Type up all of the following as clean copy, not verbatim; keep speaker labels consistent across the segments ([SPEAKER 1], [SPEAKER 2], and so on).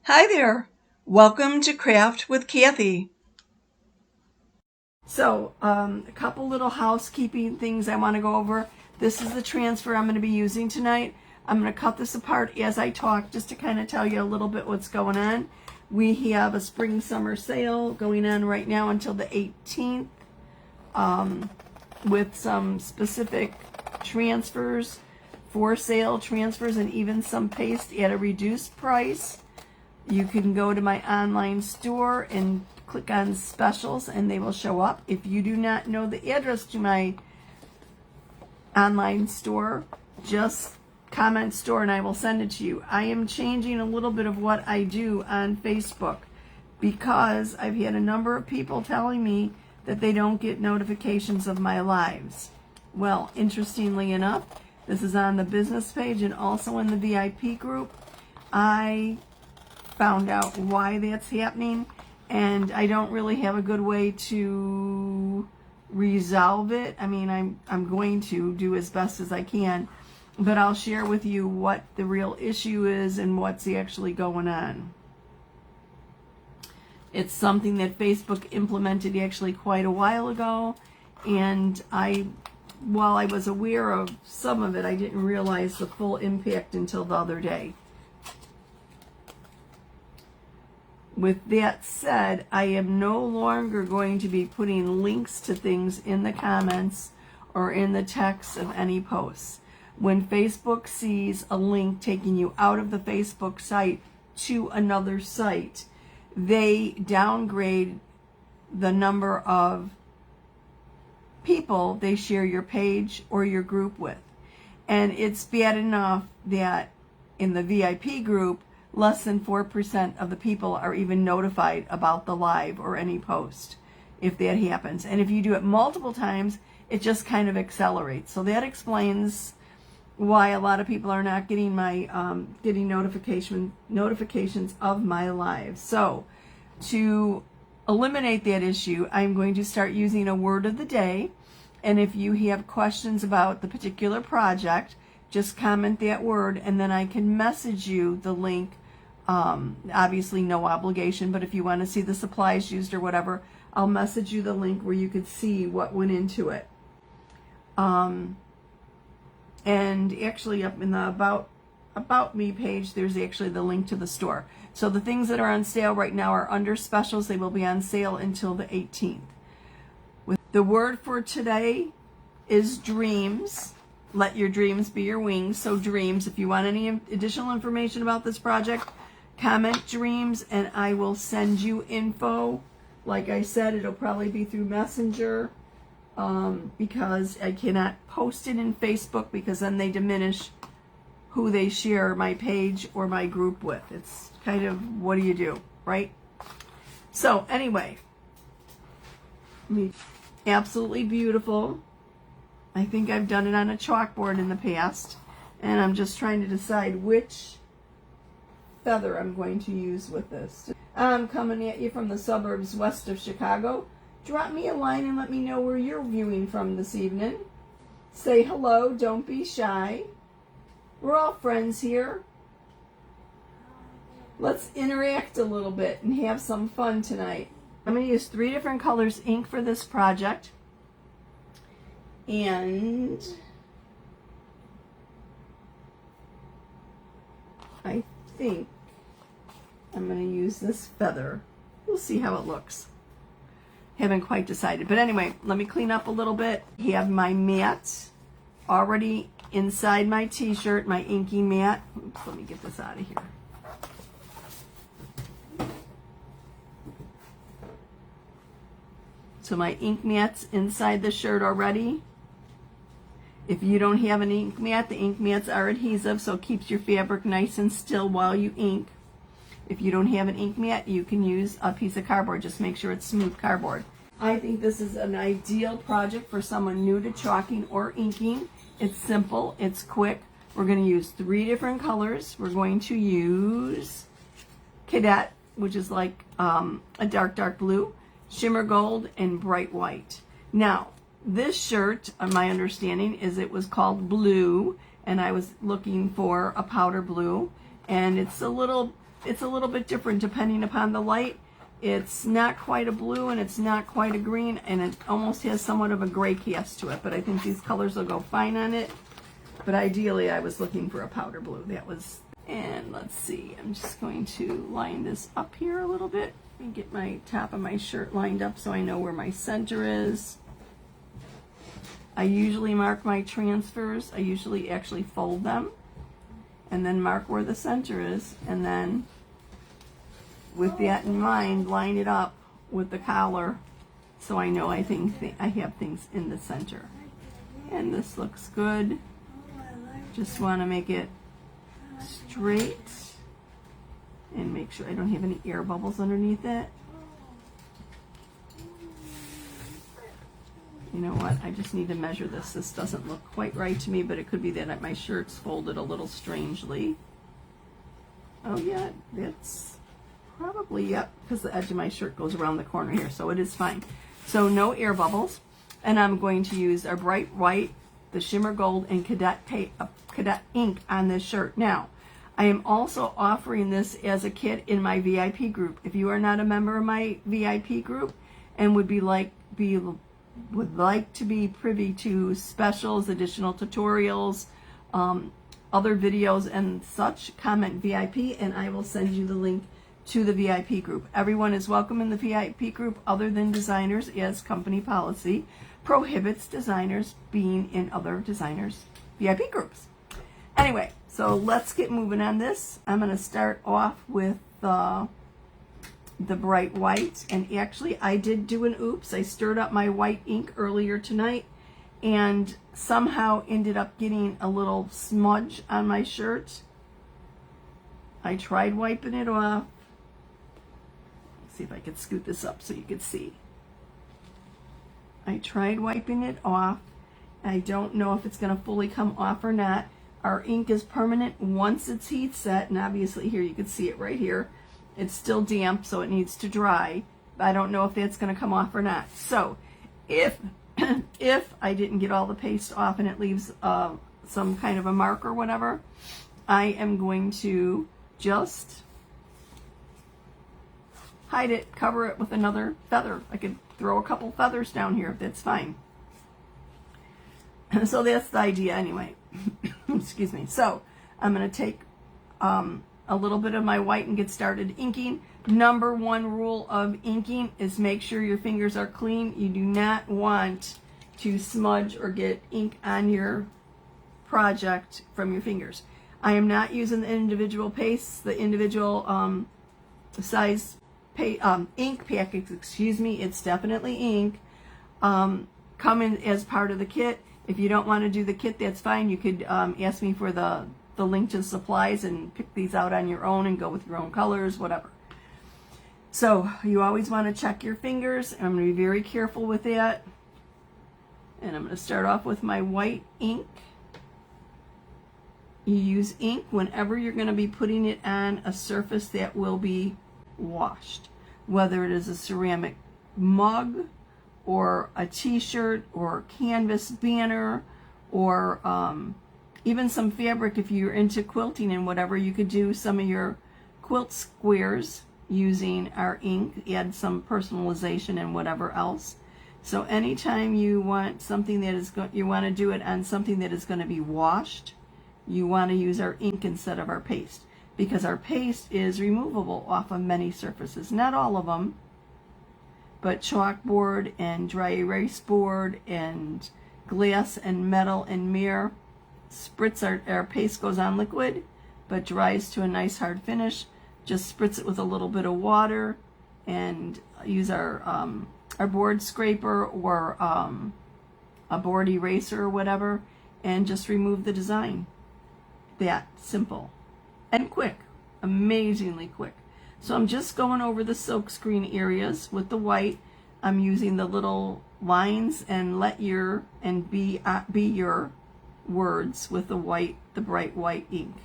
[SPEAKER 1] Hi there. Welcome to Craft with Kathie. So, a couple little housekeeping things I want to go over. This is the transfer I'm going to be using tonight. I'm going to cut this apart as I talk just to kind of tell you a little bit what's going on. We have a spring-summer sale going on right now until the 18th with some specific transfers, for sale transfers, and even some paste at a reduced price. You can go to my online store and click on specials and they will show up. If you do not know the address to my online store, just comment store and I will send it to you. I am changing a little bit of what I do on Facebook because I've had a number of people telling me that they don't get notifications of my lives. Well, interestingly enough, this is on the business page and also in the VIP group. I found out why that's happening, and I don't really have a good way to resolve it. I mean, I'm going to do as best as I can, but I'll share with you what the real issue is and what's actually going on. It's something that Facebook implemented actually quite a while ago, and while I was aware of some of it, I didn't realize the full impact until the other day. With that said, I am no longer going to be putting links to things in the comments or in the text of any posts. When Facebook sees a link taking you out of the Facebook site to another site, they downgrade the number of people they share your page or your group with. And it's bad enough that in the VIP group, less than 4% of the people are even notified about the live or any post, if that happens. And if you do it multiple times, it just kind of accelerates. So that explains why a lot of people are not getting my getting notifications of my live. So to eliminate that issue, I'm going to start using a word of the day. And if you have questions about the particular project, just comment that word and then I can message you the link. Obviously no obligation, but if you want to see the supplies used or whatever, I'll message you the link where you could see what went into it. And actually up in the about me page, there's actually the link to the store. So the things that are on sale right now are under specials. They will be on sale until the 18th. The word for today is dreams. Let your dreams be your wings. So dreams, if you want any additional information about this project, comment dreams and I will send you info. Like I said, it'll probably be through Messenger because I cannot post it in Facebook because then they diminish who they share my page or my group with. It's kind of, what do you do, right? So anyway, absolutely beautiful. I think I've done it on a chalkboard in the past, and I'm just trying to decide which feather I'm going to use with this. I'm coming at you from the suburbs west of Chicago. Drop me a line and let me know where you're viewing from this evening. Say hello, don't be shy. We're all friends here. Let's interact a little bit and have some fun tonight. I'm going to use 3 different colors ink for this project. And I think I'm going to use this feather. We'll see how it looks. Haven't quite decided. But anyway, let me clean up a little bit. I have my mat already inside my t-shirt, my inky mat. Oops, let me get this out of here. So my ink mat's inside the shirt already. If you don't have an ink mat, the ink mats are adhesive, so it keeps your fabric nice and still while you ink. If you don't have an ink mat, you can use a piece of cardboard. Just make sure it's smooth cardboard. I think this is an ideal project for someone new to chalking or inking. It's simple, it's quick. We're going to use 3 different colors. We're going to use Cadet, which is like a dark blue, shimmer gold, and bright white. Now, this shirt, my understanding is it was called blue, and I was looking for a powder blue, and it's a little it's a little bit different depending upon the light. It's not quite a blue and it's not quite a green, and it almost has somewhat of a gray cast to it, but I think these colors will go fine on it. But ideally I was looking for a powder blue. That was, and let's see, I'm just going to line this up here a little bit and get my top of my shirt lined up so I know where my center is. I usually mark my transfers. I usually actually fold them and then mark where the center is, and then with that in mind, line it up with the collar so I know I have things in the center. And this looks good. Just want to make it straight and make sure I don't have any air bubbles underneath it. You know what? I just need to measure this. This doesn't look quite right to me, but it could be that my shirt's folded a little strangely. Oh yeah, that's probably, yep, because the edge of my shirt goes around the corner here, so it is fine. So no air bubbles, and I'm going to use our bright white, the shimmer gold, and cadet ink on this shirt. Now, I am also offering this as a kit in my VIP group. If you are not a member of my VIP group and would like to be privy to specials, additional tutorials, other videos and such, comment VIP and I will send you the link to the VIP group. Everyone is welcome in the VIP group other than designers, as company policy prohibits designers being in other designers' VIP groups. Anyway, so let's get moving on this. I'm going to start off with the bright white, and actually I did do an oops. I stirred up my white ink earlier tonight and somehow ended up getting a little smudge on my shirt. I tried wiping it off. Let's see if I could scoot this up so you could see. I tried wiping it off. I don't know if it's going to fully come off or not. Our ink is permanent once it's heat set, and obviously here you can see it right here. It's still damp, so it needs to dry. But I don't know if that's going to come off or not. So if I didn't get all the paste off and it leaves some kind of a mark or whatever, I am going to just hide it, cover it with another feather. I could throw a couple feathers down here if that's fine. So that's the idea anyway. Excuse me. So I'm going to take a little bit of my white and get started inking. Number one rule of inking is make sure your fingers are clean. You do not want to smudge or get ink on your project from your fingers. I am not using the individual pastes, the individual size ink packets, excuse me. It's definitely ink. Come in as part of the kit. If you don't want to do the kit, that's fine. You could ask me for the link to supplies and pick these out on your own and go with your own colors, whatever. So you always want to check your fingers. I'm going to be very careful with that. And I'm going to start off with my white ink. You use ink whenever you're going to be putting it on a surface that will be washed, whether it is a ceramic mug or a t-shirt or canvas banner or even some fabric. If you're into quilting and whatever, you could do some of your quilt squares using our ink, add some personalization and whatever else. So anytime you want something that is you want to do it on something that is going to be washed, you want to use our ink instead of our paste, because our paste is removable off of many surfaces. Not all of them, but chalkboard and dry erase board and glass and metal and mirror. Our paste goes on liquid, but dries to a nice hard finish. Just spritz it with a little bit of water and use our board scraper or a board eraser or whatever, and just remove the design. That simple and quick, amazingly quick. So I'm just going over the silk screen areas with the white. I'm using the little lines and be your words with the white, the bright white ink.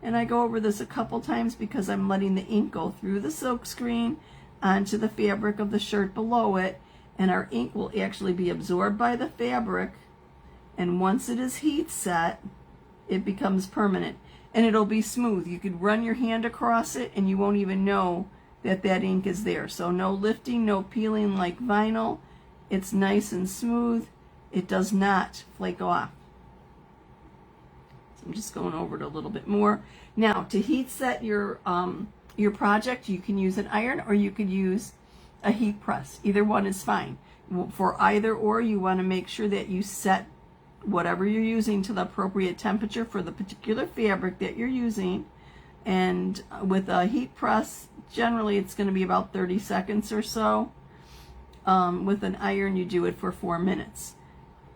[SPEAKER 1] And I go over this a couple times because I'm letting the ink go through the silk screen onto the fabric of the shirt below it, and our ink will actually be absorbed by the fabric, and once it is heat set, it becomes permanent. and it'll be smooth. You could run your hand across it and you won't even know that that ink is there. So no lifting, no peeling like vinyl. It's nice and smooth. It does not flake off. So I'm just going over it a little bit more. Now, to heat set your project, you can use an iron or you could use a heat press. Either one is fine. For either or, you want to make sure that you set whatever you're using to the appropriate temperature for the particular fabric that you're using. And with a heat press, generally it's going to be about 30 seconds or so. With an iron, you do it for 4 minutes.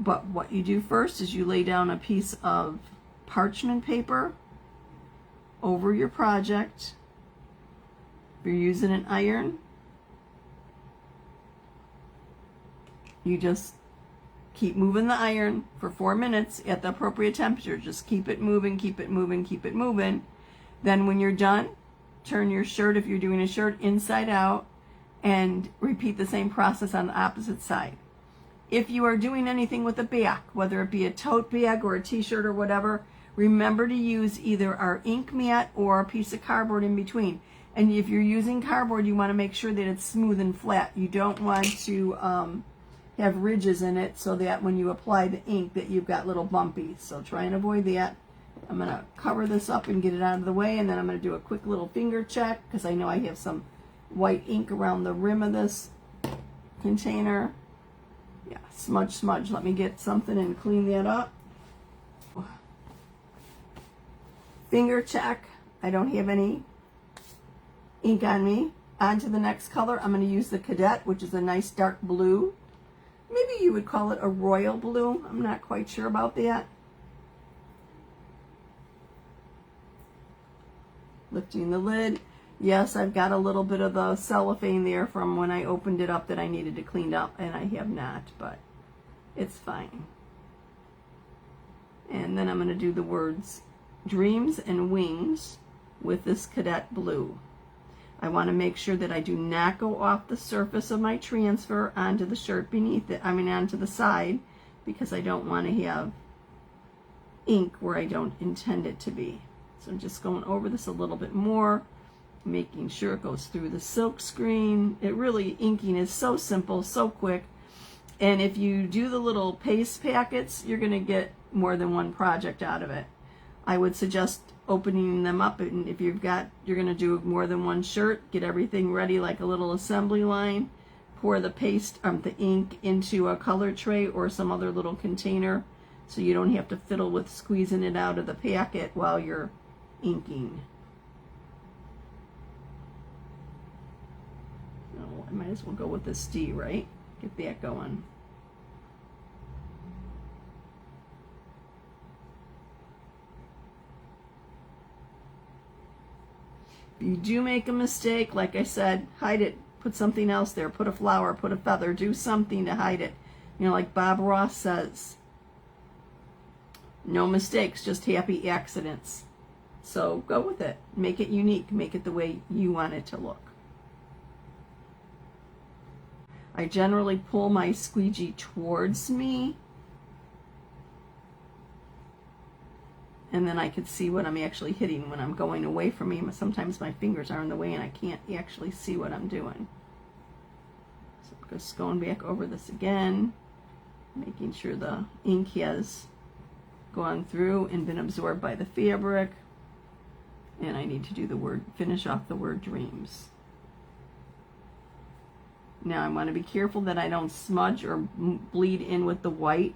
[SPEAKER 1] But what you do first is you lay down a piece of parchment paper over your project. If you're using an iron, you just keep moving the iron for 4 minutes at the appropriate temperature. Just keep it moving, keep it moving, keep it moving. Then when you're done, turn your shirt, if you're doing a shirt, inside out and repeat the same process on the opposite side. If you are doing anything with a bag, whether it be a tote bag or a t-shirt or whatever, remember to use either our ink mat or a piece of cardboard in between. And if you're using cardboard, you want to make sure that it's smooth and flat. You don't want to have ridges in it so that when you apply the ink that you've got little bumpies. So try and avoid that. I'm going to cover this up and get it out of the way, and then I'm going to do a quick little finger check because I know I have some white ink around the rim of this container. Yeah, smudge, smudge. Let me get something and clean that up. Finger check. I don't have any ink on me. On to the next color. I'm going to use the Cadet, which is a nice dark blue. Maybe you would call it a royal blue. I'm not quite sure about that. Lifting the lid. Yes, I've got a little bit of the cellophane there from when I opened it up that I needed to clean up, and I have not, but it's fine. And then I'm going to do the words dreams and wings with this Cadet blue. I want to make sure that I do not go off the surface of my transfer onto the shirt beneath it, onto the side, because I don't want to have ink where I don't intend it to be. So I'm just going over this a little bit more, making sure it goes through the silk screen. It really, inking is so simple, so quick. And if you do the little paste packets, you're going to get more than one project out of it. I would suggest opening them up, and if you're going to do more than one shirt, get everything ready like a little assembly line. Pour the paste, the ink into a color tray or some other little container, so you don't have to fiddle with squeezing it out of the packet while you're inking. Oh, I might as well go with this D, right? Get that going. If you do make a mistake, like I said, hide it. Put something else there. Put a flower, put a feather. Do something to hide it. You know, like Bob Ross says, no mistakes, just happy accidents. So go with it. Make it unique. Make it the way you want it to look. I generally pull my squeegee towards me, and then I could see what I'm actually hitting when I'm going away from me. Sometimes my fingers are in the way and I can't actually see what I'm doing. So I'm just going back over this again, making sure the ink has gone through and been absorbed by the fabric. And I need to do the word, finish off the word dreams. Now I want to be careful that I don't smudge or bleed in with the white.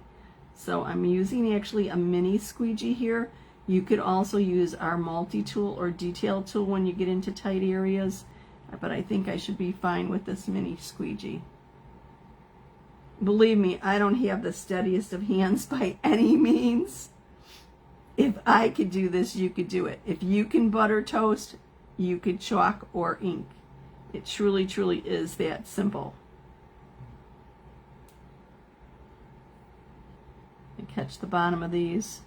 [SPEAKER 1] So I'm using actually a mini squeegee here. You could also use our multi-tool or detail tool when you get into tight areas, but I think I should be fine with this mini squeegee. Believe me, I don't have the steadiest of hands by any means. If I could do this, you could do it. If you can butter toast, you could chalk or ink. It truly, truly is that simple. And catch the bottom of these.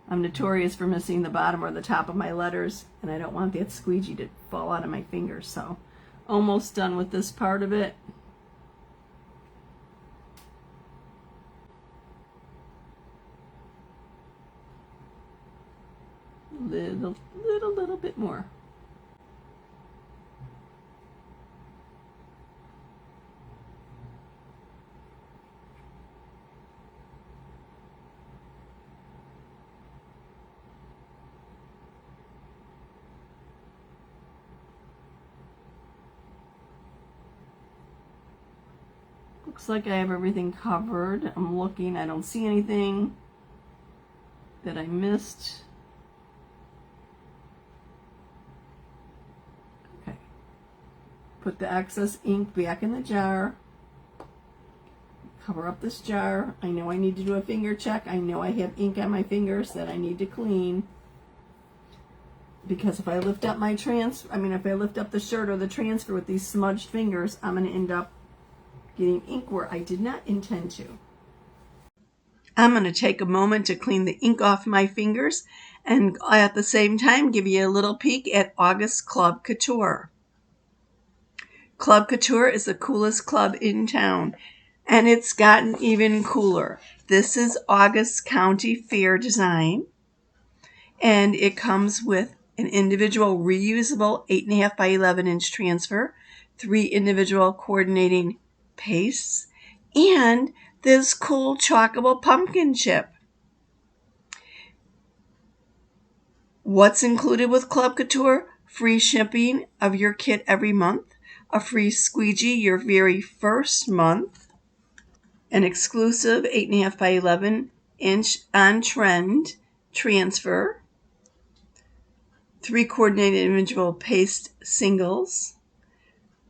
[SPEAKER 1] I'm notorious for missing the bottom or the top of my letters, and I don't want that squeegee to fall out of my fingers. So almost done with this part of it. Little bit more. Looks like I have everything covered. I'm looking, I don't see anything that I missed. Okay. Put the excess ink back in the jar. Cover up this jar. I know I need to do a finger check. I know I have ink on my fingers that I need to clean. Because if I lift up if I lift up the shirt or the transfer with these smudged fingers, I'm going to end up getting ink where I did not intend to. I'm going to take a moment to clean the ink off my fingers and at the same time give you a little peek at August Club Couture. Club Couture is the coolest club in town, and it's gotten even cooler. This is August County Fair design, and it comes with an individual reusable 8.5 by 11 inch transfer, 3 individual coordinating pastes, and this cool chalkable pumpkin chip. What's included with Club Couture? Free shipping of your kit every month, a free squeegee your very first month, an exclusive 8.5 by 11 inch on trend transfer, 3 coordinated individual paste singles,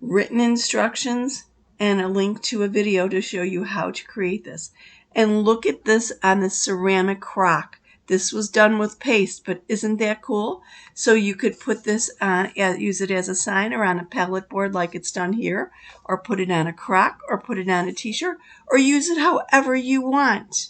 [SPEAKER 1] written instructions, and a link to a video to show you how to create this. And look at this on the ceramic crock. This was done with paste, but isn't that cool? So you could put this on, use it as a sign or on a palette board like it's done here, or put it on a crock, or put it on a t-shirt, or use it however you want.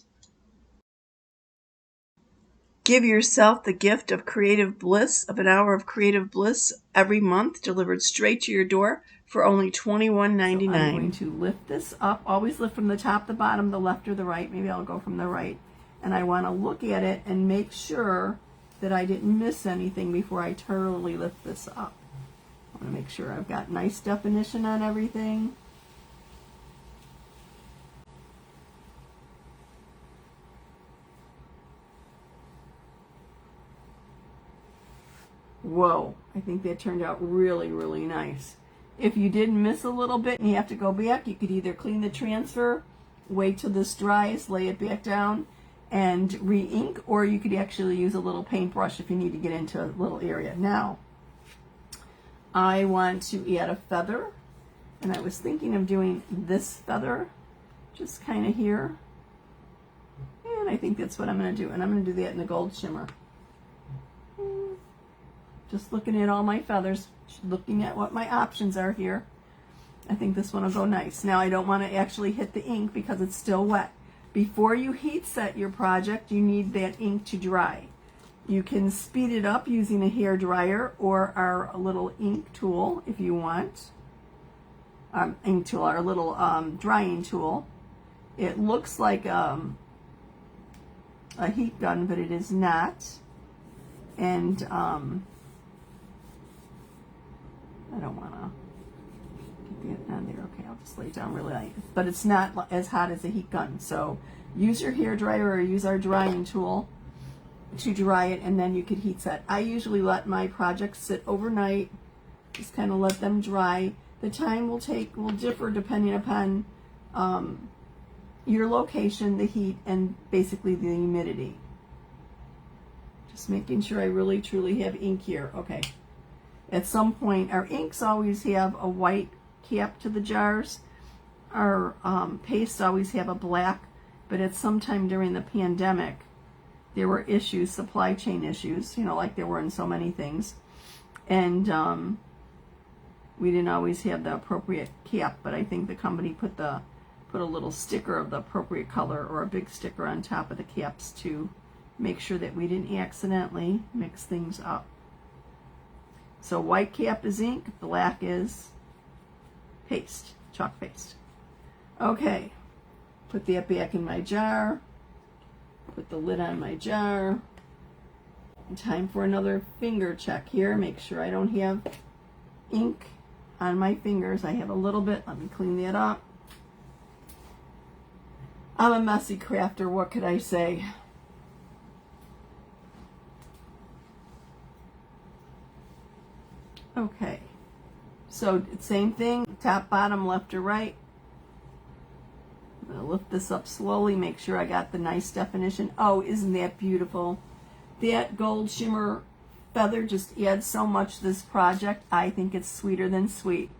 [SPEAKER 1] Give yourself the gift of creative bliss, of an hour of creative bliss every month, delivered straight to your door for only $21.99. So I'm going to lift this up. Always lift from the top, the bottom, the left or the right. Maybe I'll go from the right. And I want to look at it and make sure that I didn't miss anything before I totally lift this up. I want to make sure I've got nice definition on everything. Whoa, I think that turned out really, really nice. If you did miss a little bit and you have to go back, you could either clean the transfer, wait till this dries, lay it back down, and re-ink, or you could actually use a little paintbrush if you need to get into a little area. Now, I want to add a feather, and I was thinking of doing this feather, just kind of here, and I think that's what I'm going to do, and I'm going to do that in the gold shimmer. Just looking at all my feathers, looking at what my options are here. I think this one will go nice. Now I don't want to actually hit the ink because it's still wet. Before you heat set your project, you need that ink to dry. You can speed it up using a hair dryer or our little ink tool if you want. Ink tool, our little drying tool. It looks like a heat gun, but it is not. And I don't want to get it on there. Okay, I'll just lay it down really light. But it's not as hot as a heat gun. So use your hair dryer or use our drying tool to dry it, and then you could heat set. I usually let my projects sit overnight, just kind of let them dry. The time will differ depending upon your location, the heat, and basically the humidity. Just making sure I really truly have ink here. Okay. At some point, our inks always have a white cap to the jars. Our pastes always have a black, but at some time during the pandemic, there were issues, supply chain issues, like there were in so many things. And we didn't always have the appropriate cap, but I think the company put a little sticker of the appropriate color or a big sticker on top of the caps to make sure that we didn't accidentally mix things up. So white cap is ink, black is paste, chalk paste. Okay, put that back in my jar, put the lid on my jar. Time for another finger check here. Make sure I don't have ink on my fingers. I have a little bit. Let me clean that up. I'm a messy crafter. What could I say? Okay. So same thing. Top, bottom, left or right. I'm going to lift this up slowly. Make sure I got the nice definition. Oh, isn't that beautiful? That gold shimmer feather just adds so much to this project. I think it's sweeter than sweet.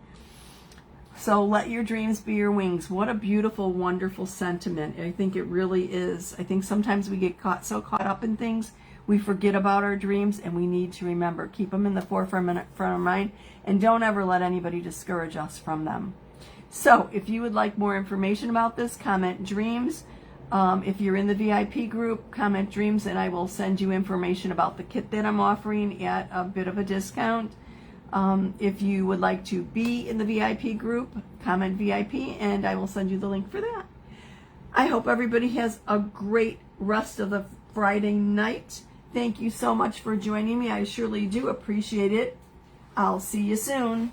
[SPEAKER 1] So let your dreams be your wings. What a beautiful, wonderful sentiment. I think it really is. I think sometimes we get so caught up in things, we forget about our dreams, and we need to remember. Keep them in the forefront of our mind, and don't ever let anybody discourage us from them. So if you would like more information about this, comment dreams. If you're in the VIP group, comment dreams, and I will send you information about the kit that I'm offering at a bit of a discount. If you would like to be in the VIP group, comment VIP, and I will send you the link for that. I hope everybody has a great rest of the Friday night. Thank you so much for joining me. I surely do appreciate it. I'll see you soon.